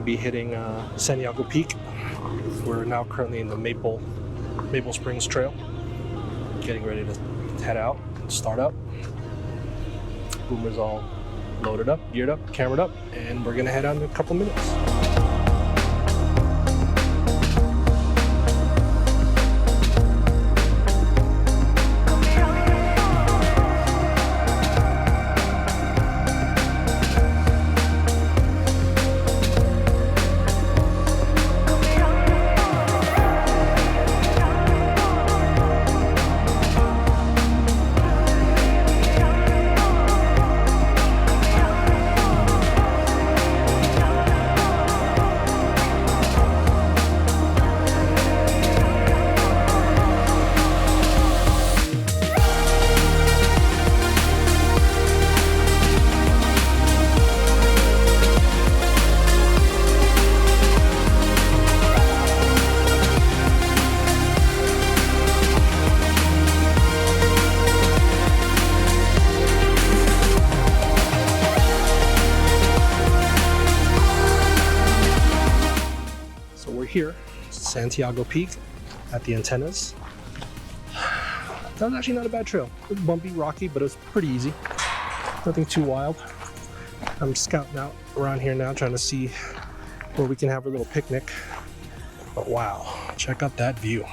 be hitting Santiago Peak. We're now currently in the Maple Springs Trail, getting ready to head out, start up. Boomer's all loaded up, geared up, cameraed up, and we're gonna head out in a couple minutes. Here, Santiago Peak at the antennas. That was actually not a bad trail. It was bumpy, rocky, but it was pretty easy. Nothing too wild. I'm scouting out around here now, trying to see where we can have a little picnic. But wow, check out that view.